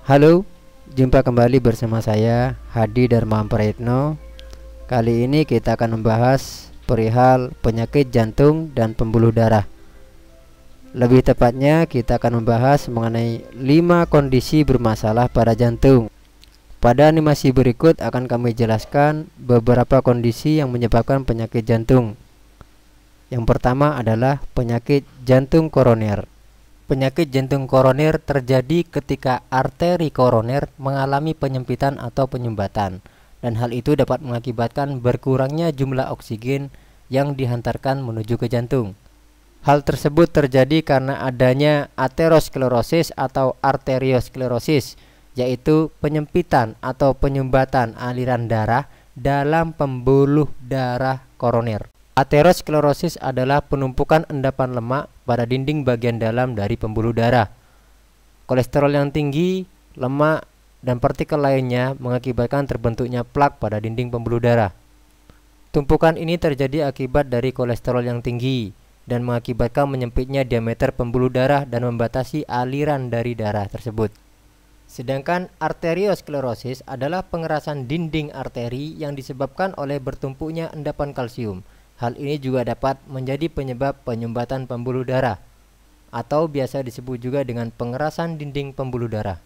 Halo, jumpa kembali bersama saya Hadi Dharma Prayitno. Kali ini kita akan membahas perihal penyakit jantung dan pembuluh darah. Lebih tepatnya kita akan membahas mengenai 5 kondisi bermasalah pada jantung. Pada animasi berikut akan kami jelaskan beberapa kondisi yang menyebabkan penyakit jantung. Yang pertama adalah penyakit jantung koroner. Penyakit jantung koroner terjadi ketika arteri koroner mengalami penyempitan atau penyumbatan, dan hal itu dapat mengakibatkan berkurangnya jumlah oksigen yang dihantarkan menuju ke jantung. Hal tersebut terjadi karena adanya aterosklerosis atau arteriosklerosis, yaitu penyempitan atau penyumbatan aliran darah dalam pembuluh darah koroner. Aterosklerosis adalah penumpukan endapan lemak pada dinding bagian dalam dari pembuluh darah. Kolesterol yang tinggi, lemak, dan partikel lainnya mengakibatkan terbentuknya plak pada dinding pembuluh darah. Tumpukan ini terjadi akibat dari kolesterol yang tinggi dan mengakibatkan menyempitnya diameter pembuluh darah dan membatasi aliran dari darah tersebut. Sedangkan arteriosklerosis adalah pengerasan dinding arteri yang disebabkan oleh bertumpuknya endapan kalsium. Hal ini juga dapat menjadi penyebab penyumbatan pembuluh darah, atau biasa disebut juga dengan pengerasan dinding pembuluh darah.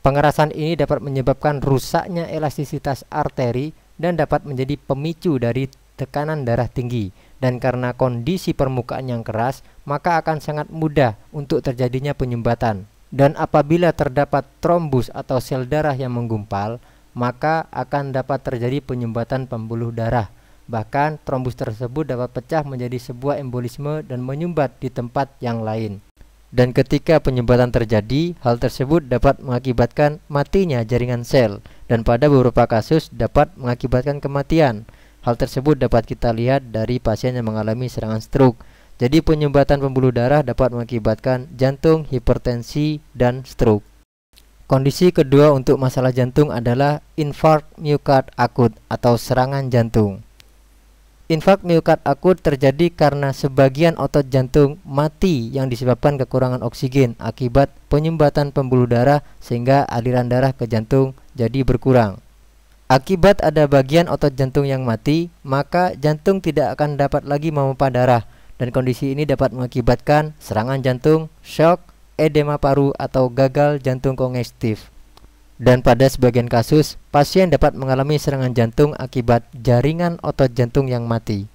Pengerasan ini dapat menyebabkan rusaknya elastisitas arteri dan dapat menjadi pemicu dari tekanan darah tinggi. Dan karena kondisi permukaan yang keras, maka akan sangat mudah untuk terjadinya penyumbatan. Dan apabila terdapat trombus atau sel darah yang menggumpal, maka akan dapat terjadi penyumbatan pembuluh darah. Bahkan trombus tersebut dapat pecah menjadi sebuah embolisme dan menyumbat di tempat yang lain. Dan ketika penyumbatan terjadi, hal tersebut dapat mengakibatkan matinya jaringan sel, dan pada beberapa kasus dapat mengakibatkan kematian. Hal tersebut dapat kita lihat dari pasien yang mengalami serangan stroke. Jadi penyumbatan pembuluh darah dapat mengakibatkan jantung, hipertensi, dan stroke. Kondisi kedua untuk masalah jantung adalah infark miokard akut atau serangan jantung. Infark miokard akut terjadi karena sebagian otot jantung mati yang disebabkan kekurangan oksigen akibat penyumbatan pembuluh darah sehingga aliran darah ke jantung jadi berkurang. Akibat ada bagian otot jantung yang mati, maka jantung tidak akan dapat lagi memompa darah, dan kondisi ini dapat mengakibatkan serangan jantung, shock, edema paru atau gagal jantung kongestif. Dan pada sebagian kasus, pasien dapat mengalami serangan jantung akibat jaringan otot jantung yang mati.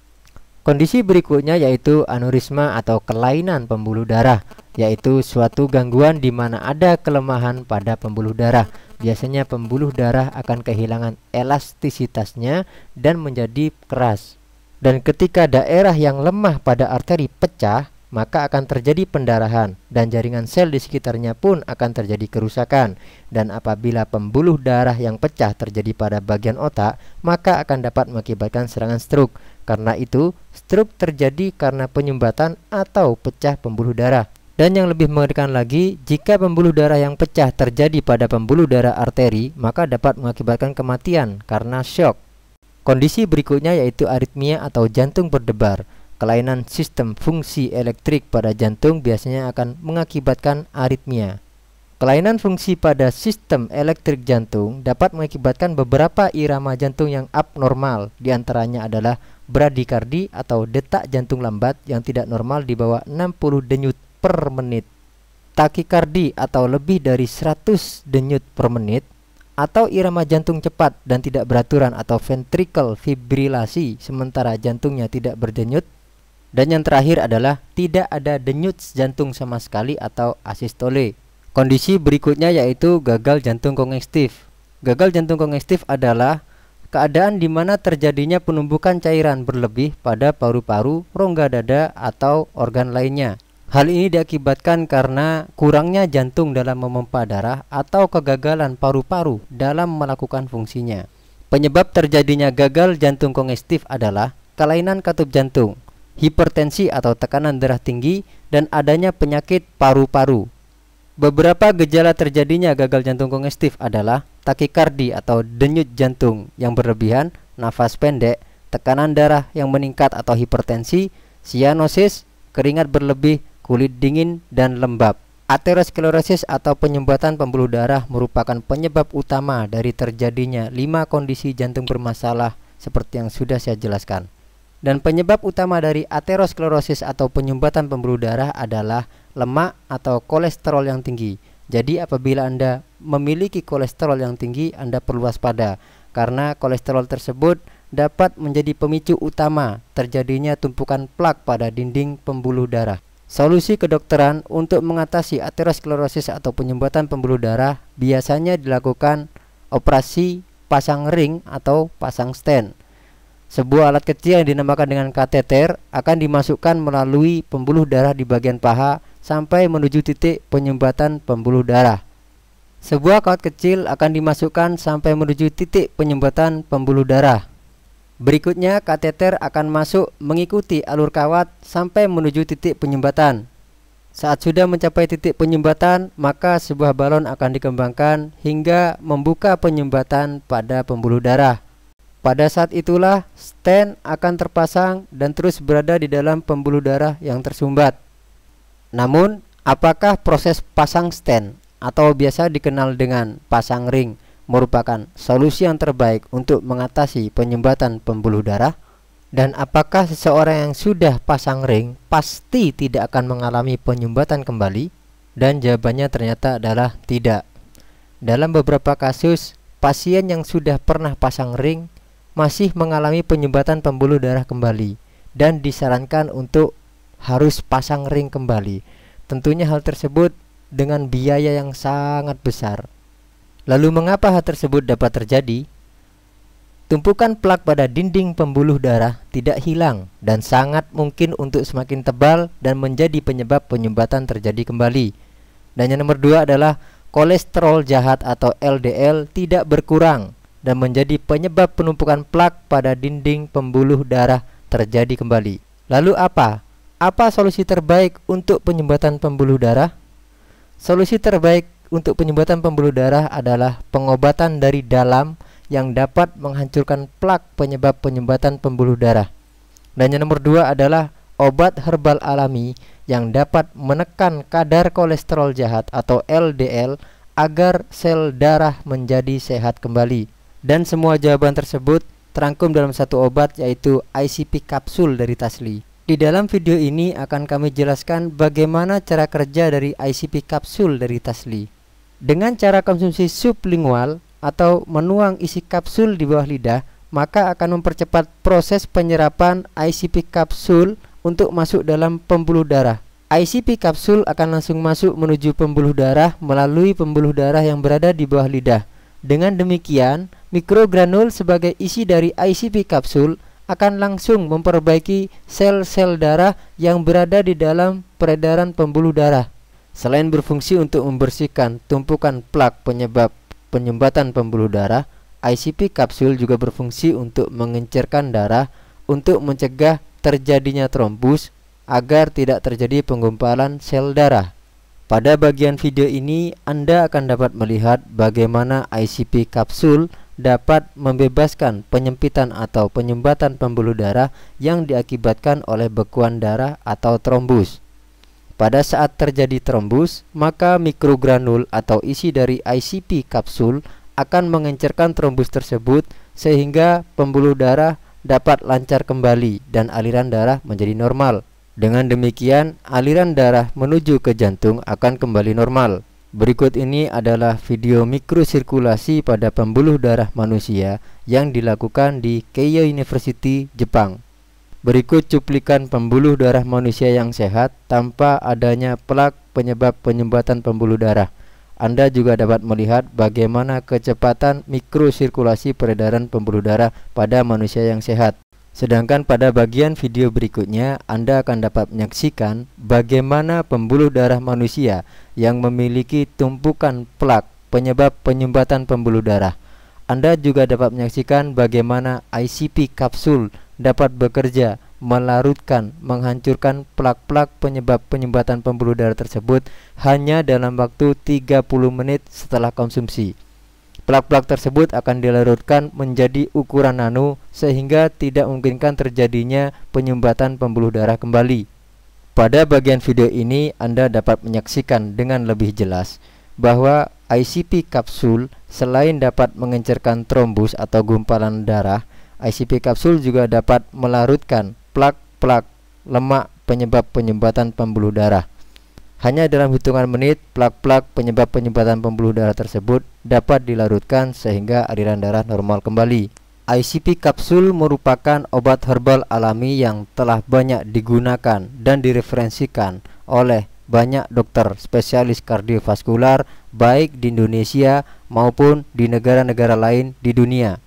Kondisi berikutnya yaitu aneurisma atau kelainan pembuluh darah, yaitu suatu gangguan di mana ada kelemahan pada pembuluh darah. Biasanya pembuluh darah akan kehilangan elastisitasnya dan menjadi keras. Dan ketika daerah yang lemah pada arteri pecah, maka akan terjadi pendarahan dan jaringan sel di sekitarnya pun akan terjadi kerusakan. Dan apabila pembuluh darah yang pecah terjadi pada bagian otak, maka akan dapat mengakibatkan serangan stroke. Karena itu, stroke terjadi karena penyumbatan atau pecah pembuluh darah. Dan yang lebih mengerikan lagi, jika pembuluh darah yang pecah terjadi pada pembuluh darah arteri, maka dapat mengakibatkan kematian karena shock. Kondisi berikutnya yaitu aritmia atau jantung berdebar. Kelainan sistem fungsi elektrik pada jantung biasanya akan mengakibatkan aritmia. Kelainan fungsi pada sistem elektrik jantung dapat mengakibatkan beberapa irama jantung yang abnormal. Di antaranya adalah bradikardi atau detak jantung lambat yang tidak normal di bawah 60 denyut per menit, takikardi atau lebih dari 100 denyut per menit, atau irama jantung cepat dan tidak beraturan atau ventricle fibrilasi sementara jantungnya tidak berdenyut. Dan yang terakhir adalah tidak ada denyut jantung sama sekali atau asistole. Kondisi berikutnya yaitu gagal jantung kongestif. Gagal jantung kongestif adalah keadaan di mana terjadinya penumpukan cairan berlebih pada paru-paru, rongga dada, atau organ lainnya. Hal ini diakibatkan karena kurangnya jantung dalam memompa darah atau kegagalan paru-paru dalam melakukan fungsinya. Penyebab terjadinya gagal jantung kongestif adalah kelainan katup jantung, hipertensi atau tekanan darah tinggi, dan adanya penyakit paru-paru. Beberapa gejala terjadinya gagal jantung kongestif adalah takikardi atau denyut jantung yang berlebihan, nafas pendek, tekanan darah yang meningkat atau hipertensi, sianosis, keringat berlebih, kulit dingin, dan lembab. Aterosklerosis atau penyumbatan pembuluh darah merupakan penyebab utama dari terjadinya 5 kondisi jantung bermasalah seperti yang sudah saya jelaskan. Dan penyebab utama dari aterosklerosis atau penyumbatan pembuluh darah adalah lemak atau kolesterol yang tinggi. Jadi apabila Anda memiliki kolesterol yang tinggi, Anda perlu waspada karena kolesterol tersebut dapat menjadi pemicu utama terjadinya tumpukan plak pada dinding pembuluh darah. Solusi kedokteran untuk mengatasi aterosklerosis atau penyumbatan pembuluh darah biasanya dilakukan operasi pasang ring atau pasang stent. Sebuah alat kecil yang dinamakan dengan kateter akan dimasukkan melalui pembuluh darah di bagian paha sampai menuju titik penyumbatan pembuluh darah. Sebuah kawat kecil akan dimasukkan sampai menuju titik penyumbatan pembuluh darah. Berikutnya kateter akan masuk mengikuti alur kawat sampai menuju titik penyumbatan. Saat sudah mencapai titik penyumbatan, maka sebuah balon akan dikembangkan hingga membuka penyumbatan pada pembuluh darah. Pada saat itulah stent akan terpasang dan terus berada di dalam pembuluh darah yang tersumbat. Namun, apakah proses pasang stent atau biasa dikenal dengan pasang ring merupakan solusi yang terbaik untuk mengatasi penyumbatan pembuluh darah? Dan apakah seseorang yang sudah pasang ring pasti tidak akan mengalami penyumbatan kembali? Dan jawabannya ternyata adalah tidak. Dalam beberapa kasus, pasien yang sudah pernah pasang ring masih mengalami penyumbatan pembuluh darah kembali dan disarankan untuk harus pasang ring kembali. Tentunya hal tersebut dengan biaya yang sangat besar. Lalu mengapa hal tersebut dapat terjadi? Tumpukan plak pada dinding pembuluh darah tidak hilang dan sangat mungkin untuk semakin tebal dan menjadi penyebab penyumbatan terjadi kembali. Dan yang nomor 2 adalah kolesterol jahat atau LDL tidak berkurang dan menjadi penyebab penumpukan plak pada dinding pembuluh darah terjadi kembali. Lalu apa? Apa solusi terbaik untuk penyumbatan pembuluh darah? Solusi terbaik untuk penyumbatan pembuluh darah adalah pengobatan dari dalam yang dapat menghancurkan plak penyebab penyumbatan pembuluh darah. Dan yang nomor 2 adalah obat herbal alami yang dapat menekan kadar kolesterol jahat atau LDL agar sel darah menjadi sehat kembali. Dan semua jawaban tersebut terangkum dalam satu obat, yaitu ICP kapsul dari Tasli. Di dalam video ini akan kami jelaskan bagaimana cara kerja dari ICP kapsul dari Tasli. Dengan cara konsumsi sublingual atau menuang isi kapsul di bawah lidah, maka akan mempercepat proses penyerapan ICP kapsul untuk masuk dalam pembuluh darah. ICP kapsul akan langsung masuk menuju pembuluh darah melalui pembuluh darah yang berada di bawah lidah. Dengan demikian, mikrogranul sebagai isi dari ICP kapsul akan langsung memperbaiki sel-sel darah yang berada di dalam peredaran pembuluh darah. Selain berfungsi untuk membersihkan tumpukan plak penyebab penyumbatan pembuluh darah, ICP kapsul juga berfungsi untuk mengencerkan darah untuk mencegah terjadinya trombus agar tidak terjadi penggumpalan sel darah. Pada bagian video ini Anda akan dapat melihat bagaimana ICP kapsul dapat membebaskan penyempitan atau penyumbatan pembuluh darah yang diakibatkan oleh bekuan darah atau trombus. Pada saat terjadi trombus, maka mikrogranul atau isi dari ICP kapsul akan mengencerkan trombus tersebut sehingga pembuluh darah dapat lancar kembali dan aliran darah menjadi normal. Dengan demikian, aliran darah menuju ke jantung akan kembali normal. Berikut ini adalah video mikrosirkulasi pada pembuluh darah manusia yang dilakukan di Keio University, Jepang. Berikut cuplikan pembuluh darah manusia yang sehat tanpa adanya plak penyebab penyumbatan pembuluh darah. Anda juga dapat melihat bagaimana kecepatan mikrosirkulasi peredaran pembuluh darah pada manusia yang sehat. Sedangkan pada bagian video berikutnya Anda akan dapat menyaksikan bagaimana pembuluh darah manusia yang memiliki tumpukan plak penyebab penyumbatan pembuluh darah. Anda juga dapat menyaksikan bagaimana ICP kapsul dapat bekerja melarutkan, menghancurkan plak-plak penyebab penyumbatan pembuluh darah tersebut hanya dalam waktu 30 menit setelah konsumsi. Plak-plak tersebut akan dilarutkan menjadi ukuran nano sehingga tidak memungkinkan terjadinya penyumbatan pembuluh darah kembali. Pada bagian video ini Anda dapat menyaksikan dengan lebih jelas bahwa ICP kapsul selain dapat mengencerkan trombus atau gumpalan darah, ICP kapsul juga dapat melarutkan plak-plak lemak penyebab penyumbatan pembuluh darah. Hanya dalam hitungan menit, plak-plak penyebab penyumbatan pembuluh darah tersebut dapat dilarutkan sehingga aliran darah normal kembali. ICP kapsul merupakan obat herbal alami yang telah banyak digunakan dan direferensikan oleh banyak dokter spesialis kardiovaskular baik di Indonesia maupun di negara-negara lain di dunia.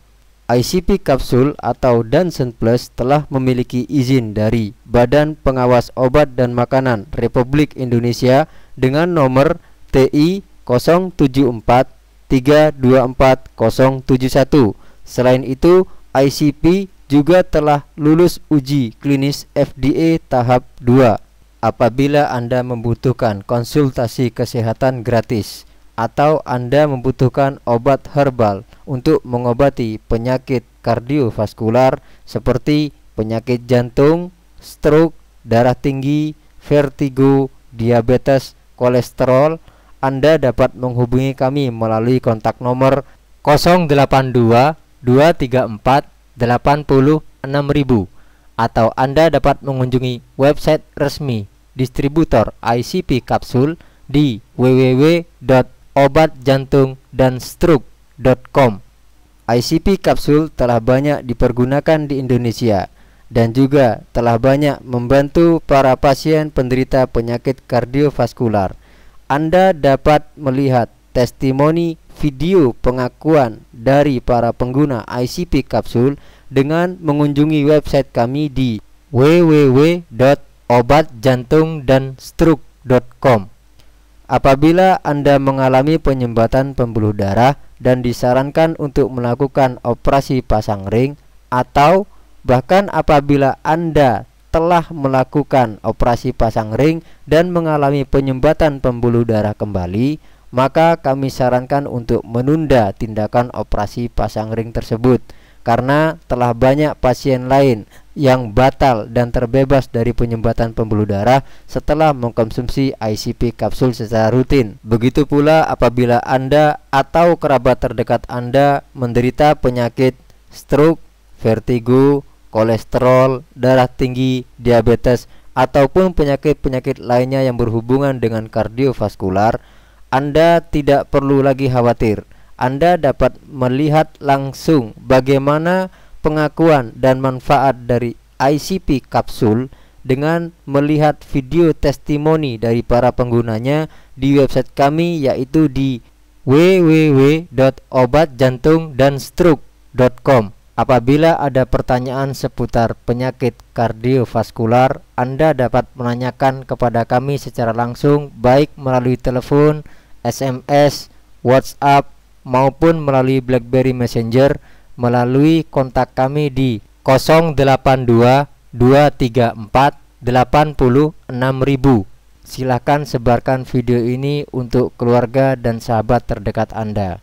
ICP kapsul atau Dansen Plus telah memiliki izin dari Badan Pengawas Obat dan Makanan Republik Indonesia dengan nomor TI 074324071. Selain itu, ICP juga telah lulus uji klinis FDA tahap 2. Apabila Anda membutuhkan konsultasi kesehatan gratis atau Anda membutuhkan obat herbal untuk mengobati penyakit kardiovaskular seperti penyakit jantung, stroke, darah tinggi, vertigo, diabetes, kolesterol, Anda dapat menghubungi kami melalui kontak nomor 082 234 80 6000 atau Anda dapat mengunjungi website resmi distributor ICP kapsul di www.obatjantungdanstroke.com. ICP kapsul telah banyak dipergunakan di Indonesia dan juga telah banyak membantu para pasien penderita penyakit kardiovaskular. Anda dapat melihat testimoni video pengakuan dari para pengguna ICP kapsul dengan mengunjungi website kami di www.obatjantungdanstroke.com. Apabila Anda mengalami penyumbatan pembuluh darah dan disarankan untuk melakukan operasi pasang ring, atau bahkan apabila Anda telah melakukan operasi pasang ring dan mengalami penyumbatan pembuluh darah kembali, maka kami sarankan untuk menunda tindakan operasi pasang ring tersebut karena telah banyak pasien lain yang batal dan terbebas dari penyumbatan pembuluh darah setelah mengkonsumsi ICP kapsul secara rutin. Begitu pula apabila Anda atau kerabat terdekat Anda menderita penyakit stroke, vertigo, kolesterol, darah tinggi, diabetes, ataupun penyakit-penyakit lainnya yang berhubungan dengan kardiovaskular, Anda tidak perlu lagi khawatir. Anda dapat melihat langsung bagaimana pengakuan dan manfaat dari ICP kapsul dengan melihat video testimoni dari para penggunanya di website kami, yaitu di www.obatjantungdanstroke.com. Apabila ada pertanyaan seputar penyakit kardiovaskular, Anda dapat menanyakan kepada kami secara langsung baik melalui telepon, SMS, WhatsApp, maupun melalui BlackBerry Messenger melalui kontak kami di 082 234 80 6000. Silakan sebarkan video ini untuk keluarga dan sahabat terdekat Anda.